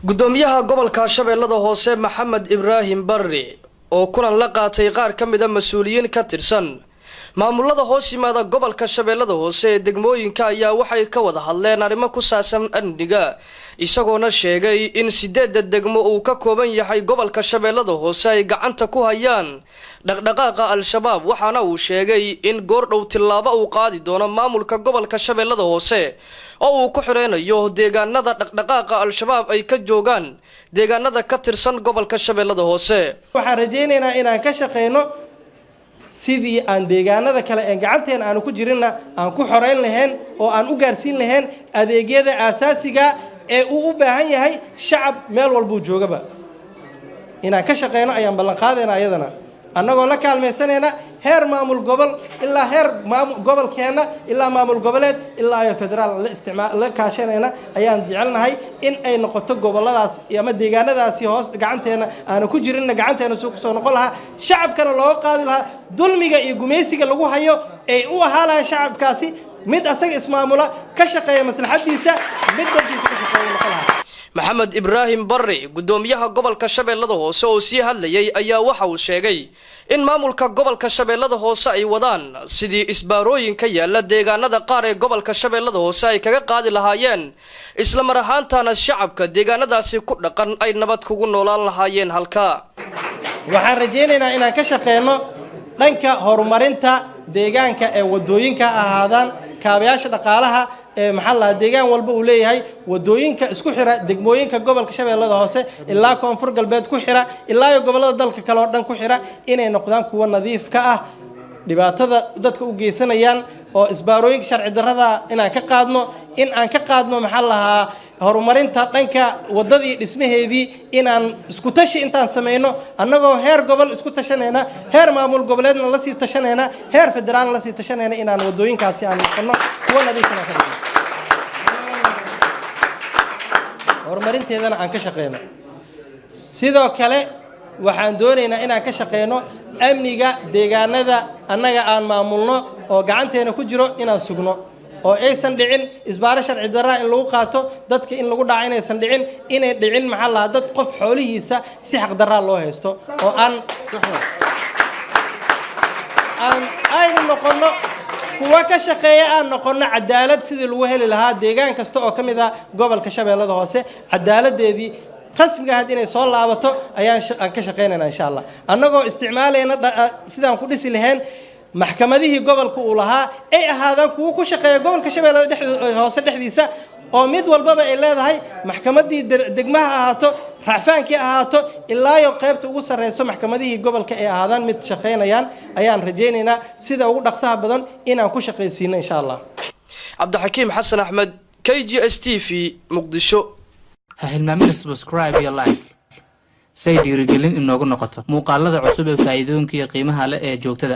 gudoomiyaha gobolka Shabeellada Hoose Maxamed Ibrahim Barri oo kulan la qaatay qaar ka mid ah mas'uuliyiin ka tirsan maamulada hoos yimaada gobolka Shabeellada Hoose ee degmooyinka ayaa waxay ka wada hadleen arrimo ku saabsan amniga isagoona sheegay in 8 degmo uu ka kooban yahay gobolka Shabeellada Hoose ay gacanta ku hayaan dhaqdhaqaaqa al-shabaab waxaana uu sheegay in goordhow tilaabo uu qaadi doono maamulka gobolka Shabeellada Hoose oo uu ku xireenayo deegaanada dhaqdhaqaaqa al-shabaab ay ka joogaan deegaanada ka tirsan gobolka Shabeellada Hoose waxaan rajaynaynaa inaan ka shaqeyno sidii aan deegaanada kale ee gacanteena aan ku jirina aan ku xoreyn lahayn oo aan u gaarsiin lahayn adeegyada aasaasiga ee uu u baahan yahay shacab meel walba uu joogaba inaan ka shaqeyno ayaan ballan qaadayna ayadana annagoo la kaalmaysanayna heer maamul gobol ilaa heer gobolkeena ilaa maamul goboleed ilaa federaal la kaashanayna ayaan jecelnahay in ay noqoto goboladaas ama deegaanadaasi hoos gacanteena aan ku jirin gacanteena soo ku soo noqon laha shacabkana loo qaadi laha dulmiga iyo gumeysiga lagu hayo ay u ahaalaan shacabkaasi mid asaga ismaamula ka shaqeeya maslaxadiisa mid dadkiisa ka shaqeeya noqon laha Maxamed Ibrahim Barri gudoomiyaha gobolka Shabeellada Hoose oo sii hadlayay ayaa waxa uu sheegay in maamulka gobolka Shabeellada Hoose ay wadaan sidii isbaarooyinka yaala deegaanada qaar ee gobolka Shabeellada Hoose ay kaga qaadi lahaayeen isla mar ahaantaana shacabka deegaanadaasi ku dhaqan ay nabad kugu noolaan lahaayeen halka waxaan rajaynaynaa inaan ka shaqeyno dhanka horumarinta deegaanka ee wadooyinka ahaadaan kaabayaasha dhaqaalaha maxalla deegaan walba uu leeyahay wadooyinka isku xira degmooyinka gobolka Shabeellada Hoose ilaa koonfur galbeed ku xira ilaa gobolada dalka kale oo dhan ku xira inay noqdaan kuwa nadiif ka ah dhibaatada dadka u geysanayaan oo isbaarooyinka sharci darrada inaan ka qaadno in aan ka qaadno maxallaha horumarinta dhanka wadadii dhismaheedii inaan isku tashi intaan sameeyno annagoo heer gobol isku tashanayna heer maamul goboleedna la sii tashanayna heer federaalna la sii tashanayna inaan wadooyinkaasi aan noqono kuwa nadiif ah horumarinteedana aan ka shaqeyno sidoo kale waxaan doonaynaa inaan ka shaqeyno amniga deegaanada annaga aan maamulno oo gacanteena ku jiro inaan sugno oo aysan dhicin isbaaro sharci darra in lagu qaato dadka in lagu dhaco inaysan dhicin inay dhicin maxaa la dad qof xoolihiisa si xaq darra loo haysto oo aan aynu noqono kuwa ka shaqeeya aan noqono cadaalad sidii lagu heli lahaa deegaan kasta oo ka mid ah gobolka Shabeellada Hoose cadaaladeedii rasmiga ah inay soo laabato ayaan ka shaqeynaynaa insha Allah annagoo isticmaalayna sidaan ku dhisi lahayn maxkamadihii gobolka uu lahaa ay ahaadaan kuwa ku shaqeeya gobolka Shabeellada Hoose dhexdiisa oo mid walbaba ay leedahay maxkamadii degmaha ahaato rafaankii ahaato ilaa iyo qaybta ugu sareyso maxkamadihii gobolka ay ahaadaan mid shaqeynayaan ayaan rajaynaynaa sida ugu dhaqsaha badan inaan ku shaqeysiino insha Allah Cabdixakiim Xasan Axmed KGS TV Muqdisho ha hilmaamin subscribe iyo like say dhiirigelin inoogu noqoto muuqaalada cusub ee faa'iidooyinka iyo qiimaha leh ee joogtada